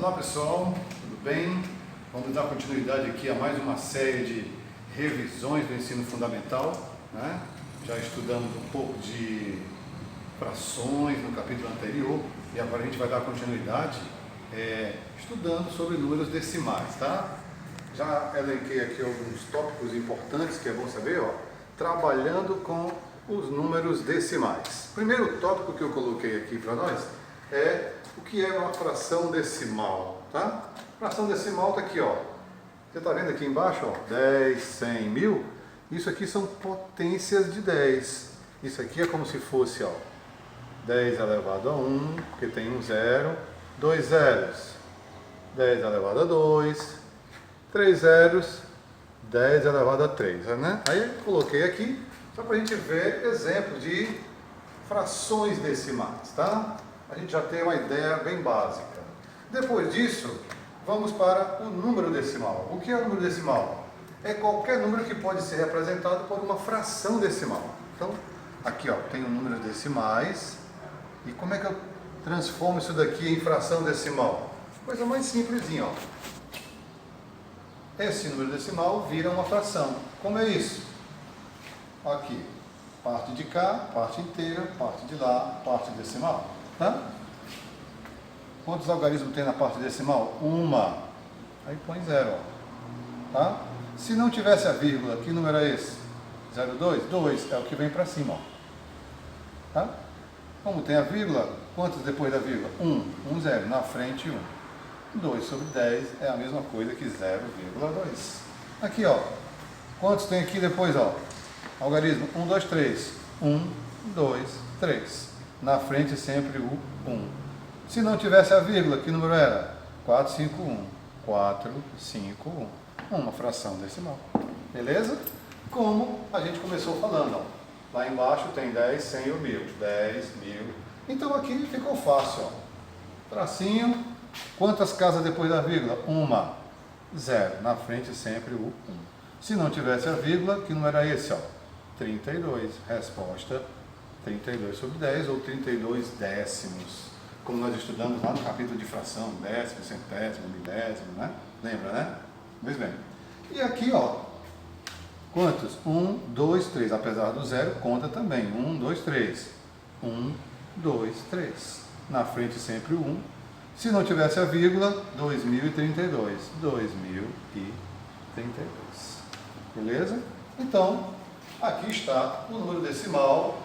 Olá pessoal, tudo bem? Vamos dar continuidade aqui a mais uma série de revisões do ensino fundamental, né? Já estudamos um pouco de frações no capítulo anterior e agora a gente vai dar continuidade estudando sobre números decimais, tá? Já elenquei aqui alguns tópicos importantes que é bom saber, ó, trabalhando com os números decimais. O primeiro tópico que eu coloquei aqui para nós é o que é uma fração decimal, tá? Fração decimal está aqui, ó. Você está vendo aqui embaixo, ó, 10, 100, 1000? Isso aqui são potências de 10. Isso aqui é como se fosse, ó, 10 elevado a 1, porque tem um zero, 2 zeros, 10 elevado a 2, 3 zeros, 10 elevado a 3, né? Aí eu coloquei aqui só para a gente ver exemplos de frações decimais, tá? A gente já tem uma ideia bem básica. Depois disso, vamos para o número decimal. O que é o número decimal? É qualquer número que pode ser representado por uma fração decimal. Então, aqui, ó, tem números decimais. E como é que eu transformo isso daqui em fração decimal? Coisa mais simplesinha, ó. Esse número decimal vira uma fração. Como é isso? Aqui, parte de cá, parte inteira, parte de lá, parte decimal. Tá? Quantos algarismos tem na parte decimal? Uma. Aí põe zero. Ó. Tá? Se não tivesse a vírgula, que número é esse? 0,2? 2 é o que vem para cima. Ó. Tá? Como tem a vírgula, quantos depois da vírgula? 1, 0. Na frente, 1. 2 sobre 10 é a mesma coisa que 0,2. Aqui, ó. Quantos tem aqui depois, ó? Algarismo 1, 2, 3. 1, 2, 3. Na frente sempre o 1. Se não tivesse a vírgula, que número era? 4, 5, 1. 4, 5, 1. Uma fração decimal. Beleza? Como a gente começou falando, ó. Lá embaixo tem 10, 100 e 1000. 10, 1000. Então aqui ficou fácil, ó. Tracinho. Quantas casas depois da vírgula? Uma. 0. Na frente sempre o 1. Se não tivesse a vírgula, que número era esse, ó? 32. Resposta 32 sobre 10 ou 32 décimos. Como nós estudamos lá no capítulo de fração, décimo, centésimo, milésimo, né? Lembra, né? Pois bem. E aqui, ó, quantos? 1, 2, 3. Apesar do zero, conta também. 1, 2, 3. 1, 2, 3. Na frente sempre o 1. Se não tivesse a vírgula, 2032. 2032. Beleza? Então, aqui está o número decimal.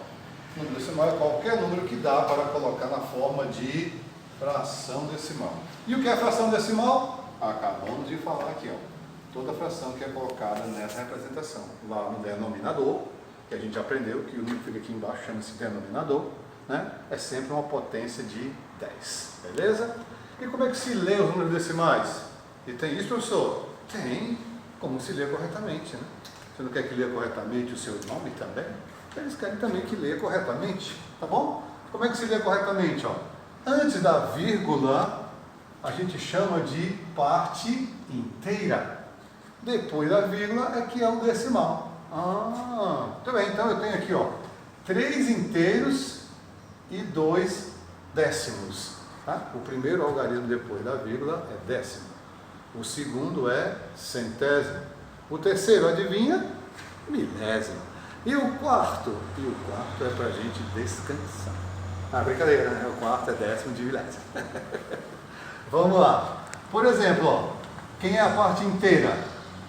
O número decimal é qualquer número que dá para colocar na forma de fração decimal. E o que é fração decimal? Acabamos de falar aqui, ó. Toda fração que é colocada nessa representação. Lá no denominador, que a gente aprendeu, que o número que fica aqui embaixo chama-se denominador, né? É sempre uma potência de 10. Beleza? E como é que se lê os números decimais? E tem isso, professor? Tem. Como se lê corretamente, né? Você não quer que leia corretamente o seu nome também? Eles querem também que leia corretamente, tá bom? Como é que se lê corretamente? Ó? Antes da vírgula, a gente chama de parte inteira. Depois da vírgula é que é o decimal. Muito bem, então eu tenho aqui, ó, 3 inteiros e 2 décimos. Tá? O primeiro algarismo depois da vírgula é décimo. O segundo é centésimo. O terceiro, adivinha? Milésimo. E o quarto? É para a gente descansar. Brincadeira, né? O quarto é décimo de milésimo. Vamos lá. Por exemplo, ó, quem é a parte inteira?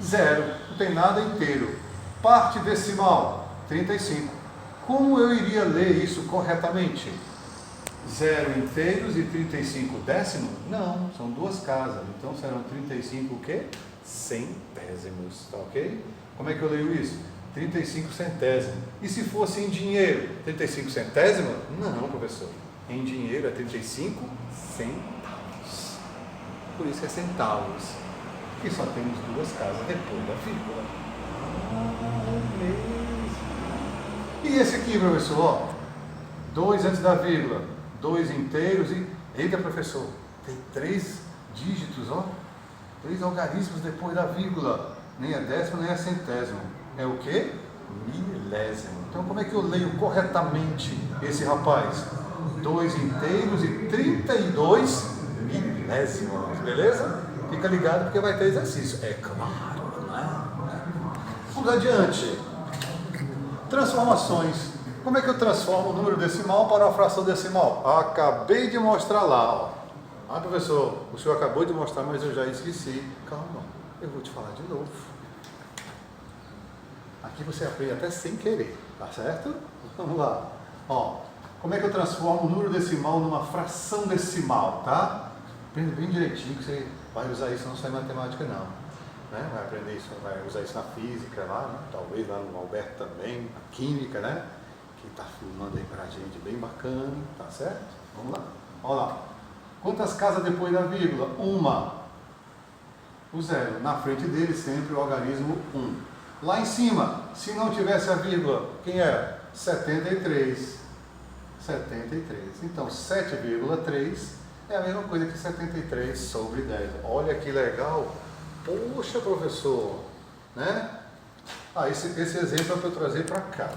0. Não tem nada inteiro. Parte decimal? 35. Como eu iria ler isso corretamente? 0 inteiros e 35 décimos? Não, são duas casas. Então serão 35 o quê? Centésimos. Tá ok? Como é que eu leio isso? 35 centésimos. E se fosse em dinheiro? 35 centésimos? Não, professor. Em dinheiro é 35 centavos. Por isso é centavos. E só temos duas casas depois da vírgula. E esse aqui, professor? Ó, 2 antes da vírgula. 2 inteiros e... Eita, professor, tem 3 dígitos, ó. 3 algarismos depois da vírgula. Nem é décimo, nem é centésimo. É o quê? Milésimo. Então, como é que eu leio corretamente esse rapaz? 2 inteiros e 32 milésimos. milésimos, beleza? Fica ligado porque vai ter exercício. É claro, não é? Vamos adiante. Transformações. Como é que eu transformo o número decimal para uma fração decimal? Acabei de mostrar lá, ó. Ah, professor, o senhor acabou de mostrar, mas eu já esqueci. Calma, eu vou te falar de novo. Aqui você aprende até sem querer, tá certo? Vamos lá. Ó, como é que eu transformo o número decimal numa fração decimal, tá? Aprenda bem direitinho que você vai usar isso, não sai matemática não. Né? Vai aprender isso, vai usar isso na física lá, né? Talvez lá no Alberto também, na química, né? Que tá filmando aí pra gente, bem bacana, tá certo? Vamos lá. Olha lá. Quantas casas depois da vírgula? Uma. O zero. Na frente dele sempre o algarismo 1. Lá em cima, se não tivesse a vírgula, quem era? 73. 73. Então, 7,3 é a mesma coisa que 73 sobre 10. Olha que legal. Poxa, professor. Né? Ah, esse exemplo é para eu trazer para cá.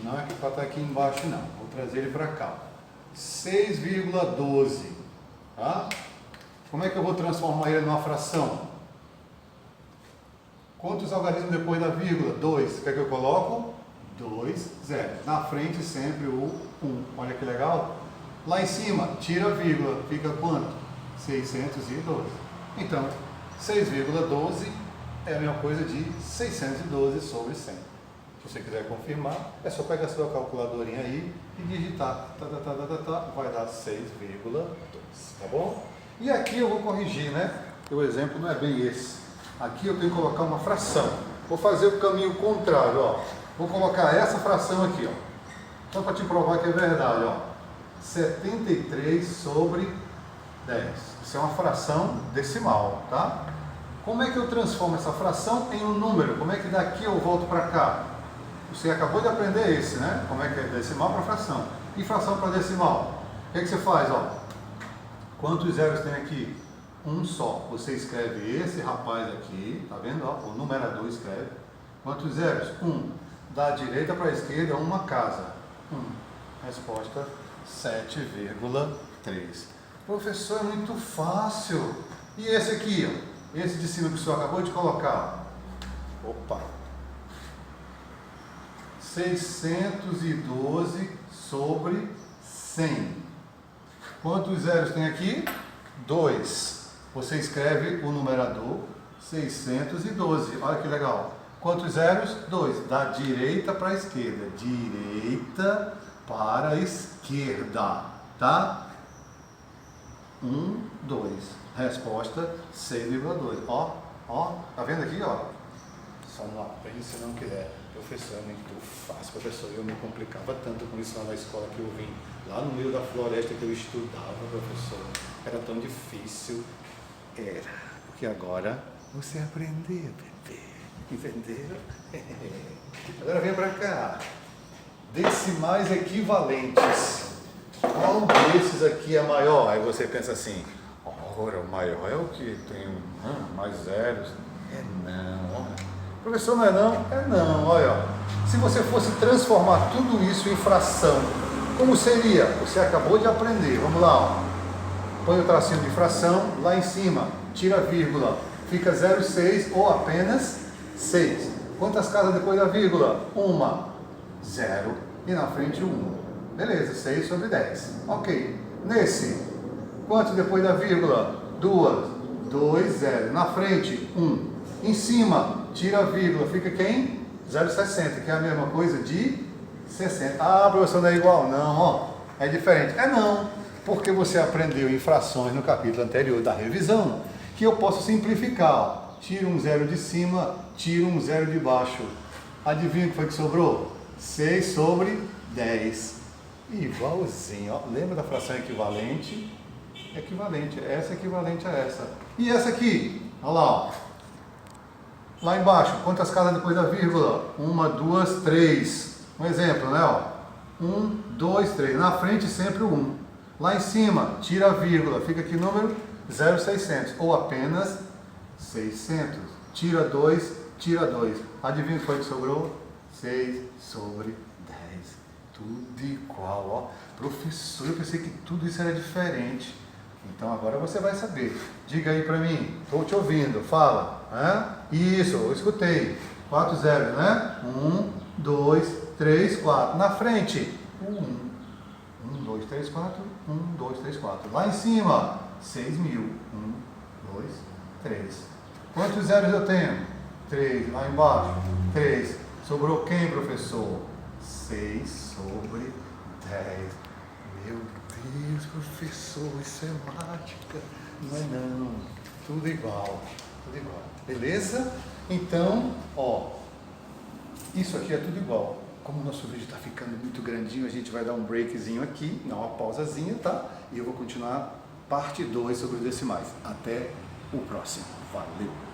Não é que para estar aqui embaixo, não. Vou trazer ele para cá. 6,12. Tá? Como é que eu vou transformar ele numa fração? Quantos algarismos depois da vírgula? 2. O que é que eu coloco? 2, 0. Na frente sempre o 1. Olha que legal. Lá em cima, tira a vírgula. Fica quanto? 612. Então, 6,12 é a mesma coisa de 612 sobre 100. Se você quiser confirmar, é só pegar a sua calculadorinha aí e digitar. Vai dar 6,2. Tá bom? E aqui eu vou corrigir, né? Porque o exemplo não é bem esse. Aqui eu tenho que colocar uma fração. Vou fazer o caminho contrário, ó. Vou colocar essa fração aqui, ó. Só para te provar que é verdade, ó. 73 sobre 10. Isso é uma fração decimal, tá? Como é que eu transformo essa fração em um número? Como é que daqui eu volto para cá? Você acabou de aprender esse, né? Como é que é decimal para fração. E fração para decimal? O que é que você faz, ó? Quantos zeros tem aqui? Um só. Você escreve esse rapaz aqui, tá vendo? Ó, o numerador escreve. Quantos zeros? 1. Da direita para a esquerda, uma casa. 1. Resposta 7,3. Professor, é muito fácil. E esse aqui, ó? Esse de cima que o senhor acabou de colocar. Opa! 612 sobre 100. Quantos zeros tem aqui? 2. Você escreve o numerador 612. Olha que legal. Quantos zeros? 2. Da direita para a esquerda. Direita para a esquerda. Tá? 1, 2. Resposta 6,2. Ó, tá vendo aqui, ó? Só não aprende se não quiser. Professor, é muito fácil, professor. Eu me complicava tanto com isso lá na escola que eu vim. Lá no meio da floresta que eu estudava, professor. Era tão difícil. Era. Porque agora você aprendeu, bebê. Entendeu? Agora vem pra cá. Decimais equivalentes. Qual desses aqui é maior? Aí você pensa assim, ora, o maior é o que tem mais zeros. É não. Professor, não é não? É não, olha. Se você fosse transformar tudo isso em fração, como seria? Você acabou de aprender. Vamos lá, ó. Põe o tracinho de fração lá em cima. Tira a vírgula. Fica 0,6 ou apenas 6. Quantas casas depois da vírgula? 1. 0. E na frente 1. Beleza, 6 sobre 10. Ok. Nesse, quanto depois da vírgula? 2. 2, 0. Na frente, 1. Em cima, tira a vírgula. Fica quem? 0,60, que é a mesma coisa de 60. Ah, professor, não é igual? Não, ó. É diferente. É não, porque você aprendeu em frações no capítulo anterior da revisão, que eu posso simplificar. Ó. Tira um zero de cima, tira um zero de baixo. Adivinha o que foi que sobrou? 6 sobre 10. Igualzinho, ó. Lembra da fração equivalente? Equivalente, essa é equivalente a essa. E essa aqui? Olha lá, ó. Lá embaixo, quantas casas depois da vírgula? 1, 2, 3. Um exemplo, né? Ó. 1, 2, 3. Na frente sempre o 1. Lá em cima, tira a vírgula. Fica aqui número 0,600. Ou apenas 600. Tira 2, tira 2. Adivinha o que foi que sobrou? 6 sobre 10. Tudo igual, ó. Professor, eu pensei que tudo isso era diferente. Então agora você vai saber. Diga aí para mim, estou te ouvindo, fala. Isso, eu escutei. 4 zeros, né? 1, 2, 3, 4. Na frente, 1, 2, 3, 4. 1, 2, 3, 4. Lá em cima, 6.000. 1, 2, 3. Quantos zeros eu tenho? 3. Lá embaixo, 3. Sobrou quem, professor? 6 sobre 10. Meu Deus, professor, isso é mágica. Não é não. Tudo igual. Tudo igual. Beleza? Então, ó, isso aqui é tudo igual. Como o nosso vídeo está ficando muito grandinho, a gente vai dar um breakzinho aqui, dar uma pausazinha, tá? E eu vou continuar parte 2 sobre os decimais. Até o próximo. Valeu!